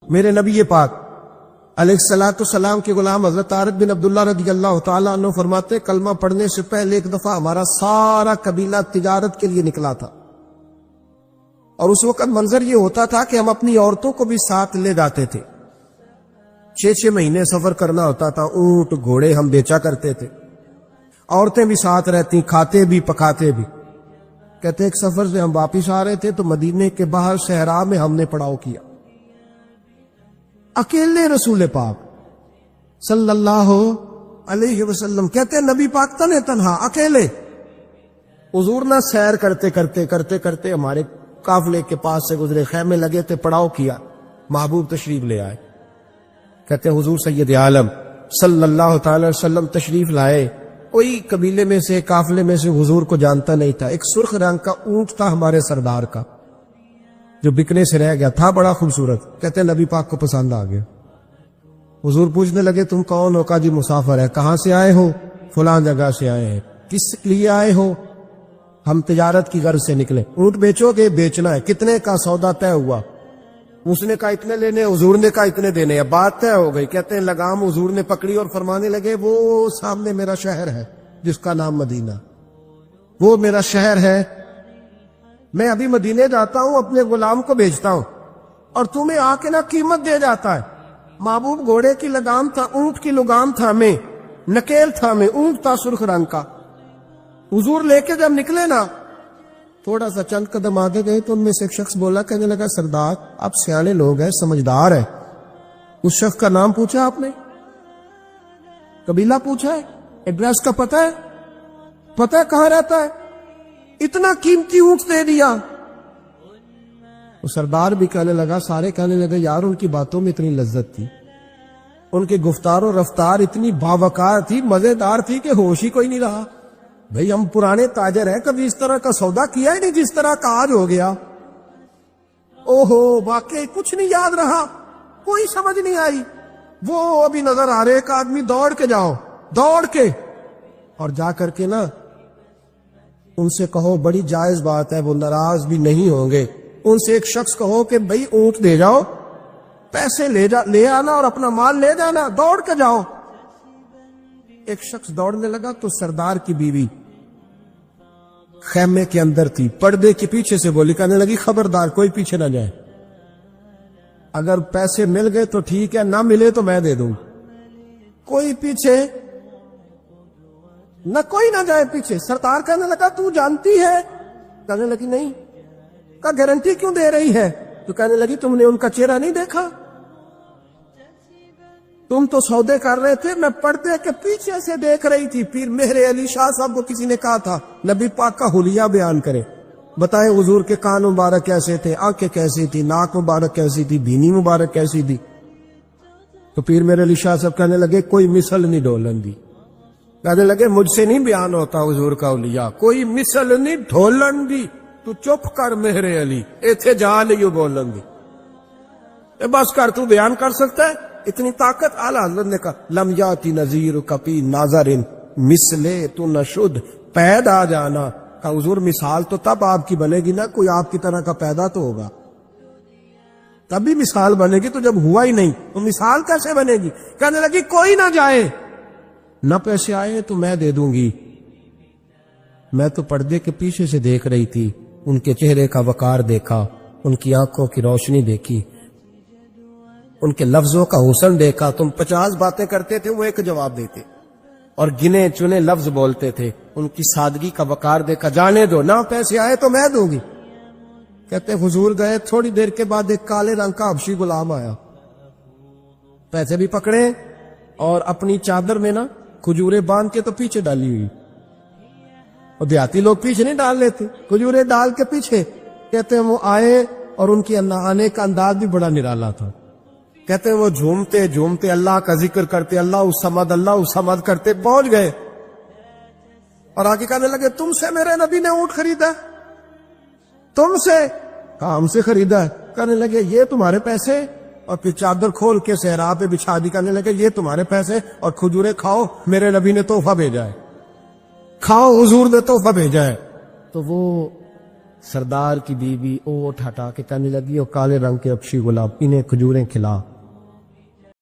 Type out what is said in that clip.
میرے نبی پاک علیہ الصلوۃ والسلام کے غلام حضرت طارق بن عبداللہ رضی اللہ تعالیٰ عنہ فرماتے کلمہ پڑھنے سے پہلے ایک دفعہ ہمارا سارا قبیلہ تجارت کے لیے نکلا تھا، اور اس وقت منظر یہ ہوتا تھا کہ ہم اپنی عورتوں کو بھی ساتھ لے جاتے تھے۔ 6 مہینے سفر کرنا ہوتا تھا، اونٹ گھوڑے ہم بیچا کرتے تھے، عورتیں بھی ساتھ رہتی، کھاتے بھی پکاتے بھی۔ کہتے ایک سفر سے ہم واپس آ رہے تھے تو مدینے کے باہر صحرا میں ہم نے پڑاؤ کیا، اکیلے رسول پاک صلی اللہ علیہ وسلم، کہتے نبی پاک تنہا اکیلے۔ حضور نہ سیر کرتے کرتے کرتے کرتے ہمارے قافلے کے پاس سے گزرے، خیمے لگے تھے، پڑاؤ کیا، محبوب تشریف لے آئے۔ کہتے حضور سید عالم صلی اللہ تعالی وسلم تشریف لائے، کوئی قبیلے میں سے قافلے میں سے حضور کو جانتا نہیں تھا۔ ایک سرخ رنگ کا اونٹ تھا ہمارے سردار کا جو بکنے سے رہ گیا تھا، بڑا خوبصورت۔ کہتے نبی پاک کو پسند آ گیا۔ حضور پوچھنے لگے تم کون ہو؟ کہا جی مسافر ہے۔ کہاں سے آئے ہو؟ فلاں جگہ سے آئے ہیں۔ کس لیے آئے ہو؟ ہم تجارت کی غرض سے نکلے۔ اونٹ بیچو گے؟ بیچنا ہے۔ کتنے کا سودا طے ہوا؟ اس نے کہا اتنے لینے، حضور نے کہا اتنے دینے، بات طے ہو گئی۔ کہتے ہیں لگام حضور نے پکڑی اور فرمانے لگے وہ سامنے میرا شہر ہے جس کا نام مدینہ، وہ میرا شہر ہے، میں ابھی مدینے جاتا ہوں، اپنے غلام کو بھیجتا ہوں اور تمہیں آ کے نہ قیمت دے جاتا ہے۔ محبوب گھوڑے کی لگام تھا، اونٹ کی لگام تھا، میں نکیل تھا، میں اونٹ تھا سرخ رنگ کا۔ حضور لے کے جب نکلے نا، تھوڑا سا چند قدم آگے گئے تو ان میں سے ایک شخص بولا، کہنے لگا سردار آپ سیانے لوگ ہیں، سمجھدار ہیں، اس شخص کا نام پوچھا آپ نے؟ قبیلہ پوچھا ہے؟ ایڈریس کا پتہ ہے؟ پتہ ہے کہاں رہتا ہے؟ اتنا قیمتی اونٹ دے دیا۔ وہ سردار بھی کہنے لگا، سارے کہنے لگے یار ان کی باتوں میں اتنی لذت تھی، ان کی گفتار و رفتار اتنی باوقار تھی، مزیدار تھی کہ ہوش ہی کوئی نہیں رہا۔ بھئی ہم پرانے تاجر ہیں، کبھی اس طرح کا سودا کیا ہی نہیں جس طرح کا آج ہو گیا۔ اوہو واقعی کچھ نہیں یاد رہا، کوئی سمجھ نہیں آئی۔ وہ ابھی نظر آ رہے ایک آدمی، دوڑ کے جاؤ، دوڑ کے اور جا کر کے نا ان سے کہو بڑی جائز بات ہے، وہ ناراض بھی نہیں ہوں گے۔ ان سے ایک شخص کہو کہ بھئی اونٹ دے جاؤ، پیسے لے آنا اور اپنا مال لے جانا، دوڑ کے جاؤ۔ ایک شخص دوڑنے لگا تو سردار کی بیوی خیمے کے اندر تھی، پردے کے پیچھے سے بولی، کہنے لگی خبردار کوئی پیچھے نہ جائے، اگر پیسے مل گئے تو ٹھیک ہے، نہ ملے تو میں دے دوں، کوئی پیچھے نہ، کوئی نہ جائے پیچھے۔ سردار کہنے لگا تو جانتی ہے؟ کہنے لگی نہیں۔ کا گارنٹی کیوں دے رہی ہے؟ تو کہنے لگی تم نے ان کا چہرہ نہیں دیکھا؟ تم تو سودے کر رہے تھے، میں پردے کے پیچھے سے دیکھ رہی تھی۔ پیر مہر علی شاہ صاحب کو کسی نے کہا تھا نبی پاک کا حلیہ بیان کرے، بتائیں حضور کے کان مبارک کیسے تھے، آنکھیں کیسی تھی، ناک مبارک کیسی تھی، بینی مبارک کیسی تھی۔ تو پیر مہر علی شاہ صاحب کہنے لگے کوئی مثل نہیں ڈھولن دی، کہنے لگے مجھ سے نہیں بیان ہوتا حضور کا حلیہ، کوئی مثل نہیں ڈھولن دی، تو چپ کر مہر علی، ایتھے جا لیو بولن دی، بس کر، تو بیان کر سکتا ہے اتنی طاقت؟ اعلیٰ حضرت نے کہا لم یاتی نذیر کپی ناظر مثلے تو نشد، پیدا جانا۔ کہا حضور مثال تو تب آپ کی بنے گی نا، کوئی آپ کی طرح کا پیدا تو ہوگا، تبھی مثال بنے گی، تو جب ہوا ہی نہیں تو مثال کیسے بنے گی؟ کہنے لگی کوئی نہ جائے، نہ پیسے آئے تو میں دے دوں گی۔ میں تو پردے کے پیچھے سے دیکھ رہی تھی، ان کے چہرے کا وقار دیکھا، ان کی آنکھوں کی روشنی دیکھی، ان کے لفظوں کا حسن دیکھا۔ تم 50 باتیں کرتے تھے، وہ ایک جواب دیتے، اور گنے چنے لفظ بولتے تھے، ان کی سادگی کا وقار دیکھا۔ جانے دو، نہ پیسے آئے تو میں دوں گی۔ کہتے حضور گئے، تھوڑی دیر کے بعد ایک کالے رنگ کا حبشی غلام آیا، پیسے بھی پکڑے اور اپنی چادر میں نا کھجورے باندھ کے تو پیچھے ڈالی ہوئی، اور دیہاتی لوگ پیچھے نہیں ڈال لیتے، کھجورے ڈال کے پیچھے۔ کہتے ہیں وہ آئے اور ان کی آنے کا انداز بھی بڑا نرالا تھا۔ کہتے ہیں وہ جھومتے جھومتے اللہ کا ذکر کرتے، اللہ الصمد کرتے پہنچ گئے، اور آگے کہنے لگے تم سے میرے نبی نے اونٹ خریدا؟ تم سے؟ کہا ہم سے خریدا ہے۔ کہنے لگے یہ تمہارے پیسے؟ اور پھر چادر کھول کے صحرا پہ بچھا دی، کہنے لگے یہ تمہارے پیسے، اور کھجورے کھاؤ، میرے نبی نے تحفہ بھیجا ہے، کھاؤ، حضور نے تحفہ بھیجا ہے۔ تو وہ سردار کی بیوی اوٹ ہٹا کے کہنے لگی، وہ کالے رنگ کے اکشی گلاب، انہیں کھجوریں کھلا۔